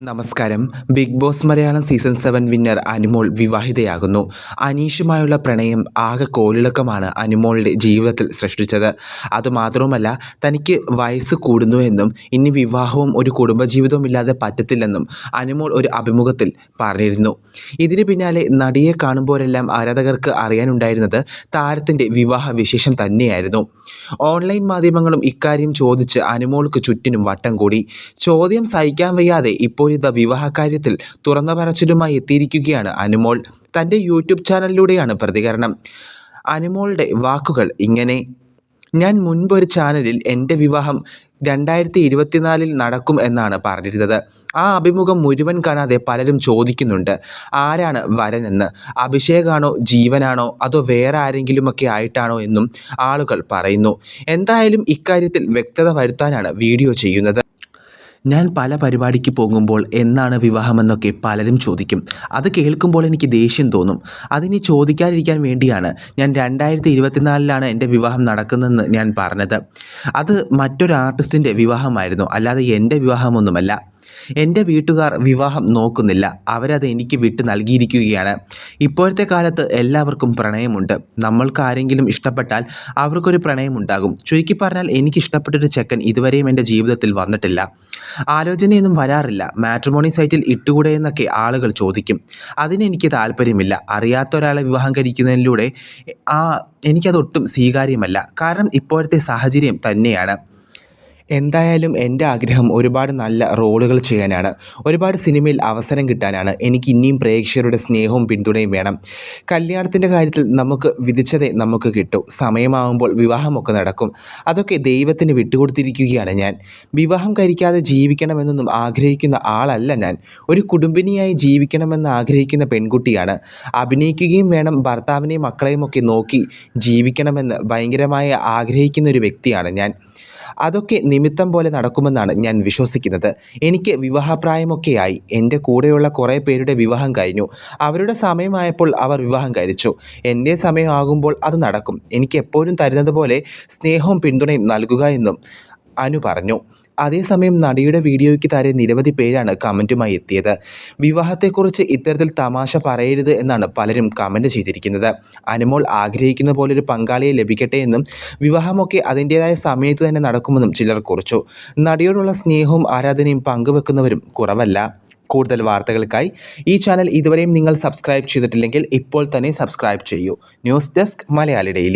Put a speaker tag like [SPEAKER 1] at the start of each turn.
[SPEAKER 1] നമസ്കാരം. Big Boss Malayalam season 7 winner Anumol വിവാഹിതയാകുന്നു. അനീഷുമായുള്ള പ്രണയം ആകെ കോളിളക്കമാണ് അനുമോളുടെ ജീവിതത്തിൽ സൃഷ്ടിച്ചത്. അതുമാത്രവുമല്ല, തനിക്ക് വയസ്സ് കൂടുന്നു എന്നും ഇനി വിവാഹവും ഒരു കുടുംബജീവിതവും ഇല്ലാതെ പറ്റത്തില്ലെന്നും അനുമോൾ ഒരു അഭിമുഖത്തിൽ പറഞ്ഞിരുന്നു. ഇതിന് പിന്നാലെ നടിയെ കാണുമ്പോഴെല്ലാം ആരാധകർക്ക് അറിയാനുണ്ടായിരുന്നത് താരത്തിൻ്റെ വിവാഹ വിശേഷം തന്നെയായിരുന്നു. ഓൺലൈൻ മാധ്യമങ്ങളും ഇക്കാര്യം ചോദിച്ച് അനുമോൾക്ക് ചുറ്റിനും വട്ടം കൂടി. ചോദ്യം സഹിക്കാൻ വയ്യാതെ ഇപ്പോഴിതാ വിവാഹകാര്യത്തിൽ തുറന്ന പറച്ചിലുമായി എത്തിയിരിക്കുകയാണ് അനുമോൾ. തൻ്റെ യൂട്യൂബ് ചാനലിലൂടെയാണ് പ്രതികരണം. അനുമോളുടെ വാക്കുകൾ ഇങ്ങനെ: ഞാൻ മുൻപൊരു ചാനലിൽ എൻ്റെ വിവാഹം 2024 നടക്കും എന്നാണ് പറഞ്ഞിരുന്നത്. ആ അഭിമുഖം മുഴുവൻ കാണാതെ പലരും ചോദിക്കുന്നുണ്ട്, ആരാണ് വരനെന്ന്? അഭിഷേകാണോ, ജീവനാണോ, അതോ വേറെ ആരെങ്കിലുമൊക്കെ ആയിട്ടാണോ എന്നും ആളുകൾ പറയുന്നു. എന്തായാലും ഇക്കാര്യത്തിൽ വ്യക്തത വരുത്താനാണ് വീഡിയോ ചെയ്യുന്നത്. ഞാൻ പല പരിപാടിക്ക് പോകുമ്പോൾ എന്നാണ് വിവാഹമെന്നൊക്കെ പലരും ചോദിക്കും. അത് കേൾക്കുമ്പോൾ എനിക്ക് ദേഷ്യം തോന്നും. അതിനി ചോദിക്കാതിരിക്കാൻ വേണ്ടിയാണ് ഞാൻ 2024 എൻ്റെ വിവാഹം നടക്കുന്നതെന്ന് ഞാൻ പറഞ്ഞത്. അത് മറ്റൊരു ആർട്ടിസ്റ്റിൻ്റെ വിവാഹമായിരുന്നു, അല്ലാതെ എൻ്റെ വിവാഹമൊന്നുമല്ല. എൻ്റെ വീട്ടുകാർ വിവാഹം നോക്കുന്നില്ല, അവരത് എനിക്ക് വിട്ട് നൽകിയിരിക്കുകയാണ്. ഇപ്പോഴത്തെ കാലത്ത് എല്ലാവർക്കും പ്രണയമുണ്ട്. നമ്മൾക്ക് ആരെങ്കിലും ഇഷ്ടപ്പെട്ടാൽ അവർക്കൊരു പ്രണയമുണ്ടാകും. ചുരുക്കി പറഞ്ഞാൽ, എനിക്കിഷ്ടപ്പെട്ടൊരു ചെക്കൻ ഇതുവരെയും എൻ്റെ ജീവിതത്തിൽ വന്നിട്ടില്ല. ആലോചനയൊന്നും വരാറില്ല. മാട്രിമോണി സൈറ്റിൽ ഇട്ടുകൂടെ എന്നൊക്കെ ആളുകൾ ചോദിക്കും. അതിനെനിക്ക് താല്പര്യമില്ല. അറിയാത്ത ഒരാളെ വിവാഹം കഴിക്കുന്നതിലൂടെ എനിക്കതൊട്ടും സ്വീകാര്യമല്ല. കാരണം ഇപ്പോഴത്തെ സാഹചര്യം തന്നെയാണ്. എന്തായാലും എൻ്റെ ആഗ്രഹം ഒരുപാട് നല്ല റോളുകൾ ചെയ്യാനാണ്, ഒരുപാട് സിനിമയിൽ അവസരം കിട്ടാനാണ്. എനിക്ക് ഇനിയും പ്രേക്ഷകരുടെ സ്നേഹവും പിന്തുണയും വേണം. കല്യാണത്തിൻ്റെ കാര്യത്തിൽ നമുക്ക് വിധിച്ചതേ നമുക്ക് കിട്ടൂ. സമയമാകുമ്പോൾ വിവാഹമൊക്കെ നടക്കും. അതൊക്കെ ദൈവത്തിന് വിട്ടുകൊടുത്തിരിക്കുകയാണ് ഞാൻ. വിവാഹം കഴിക്കാതെ ജീവിക്കണമെന്നൊന്നും ആഗ്രഹിക്കുന്ന ആളല്ല ഞാൻ. ഒരു കുടുംബിനിയായി ജീവിക്കണമെന്ന് ആഗ്രഹിക്കുന്ന പെൺകുട്ടിയാണ്. അഭിനയിക്കുകയും വേണം, ഭർത്താവിനെയും മക്കളെയും ഒക്കെ നോക്കി ജീവിക്കണമെന്ന് ഭയങ്കരമായി ആഗ്രഹിക്കുന്ന ഒരു വ്യക്തിയാണ് ഞാൻ. അതൊക്കെ നിമിത്തം പോലെ നടക്കുമെന്നാണ് ഞാൻ വിശ്വസിക്കുന്നത്. എനിക്ക് വിവാഹപ്രായമൊക്കെയായി. എൻ്റെ കൂടെയുള്ള കുറേ പേരുടെ വിവാഹം കഴിഞ്ഞു. അവരുടെ സമയമായപ്പോൾ അവർ വിവാഹം കഴിച്ചു. എൻ്റെ സമയമാകുമ്പോൾ അത് നടക്കും. എനിക്ക് എപ്പോഴും തരുന്നത് പോലെ സ്നേഹവും പിന്തുണയും നൽകുക എന്നും അനു പറഞ്ഞു. അതേസമയം നടിയുടെ വീഡിയോയ്ക്ക് താഴെ നിരവധി പേരാണ് കമൻറ്റുമായി എത്തിയത്. വിവാഹത്തെക്കുറിച്ച് ഇത്തരത്തിൽ തമാശ പറയരുത് എന്നാണ് പലരും കമൻറ്റ് ചെയ്തിരിക്കുന്നത്. അനുമോൾ ആഗ്രഹിക്കുന്ന പോലൊരു പങ്കാളിയെ ലഭിക്കട്ടെ എന്നും വിവാഹമൊക്കെ അതിൻ്റേതായ സമയത്ത് തന്നെ നടക്കുമെന്നും ചിലർ കുറിച്ചു. നടിയോടുള്ള സ്നേഹവും ആരാധനയും പങ്കുവെക്കുന്നവരും കുറവല്ല. കൂടുതൽ വാർത്തകൾക്കായി ഈ ചാനൽ ഇതുവരെയും നിങ്ങൾ സബ്സ്ക്രൈബ് ചെയ്തിട്ടില്ലെങ്കിൽ ഇപ്പോൾ തന്നെ സബ്സ്ക്രൈബ് ചെയ്യൂ. News desk Malayali daily.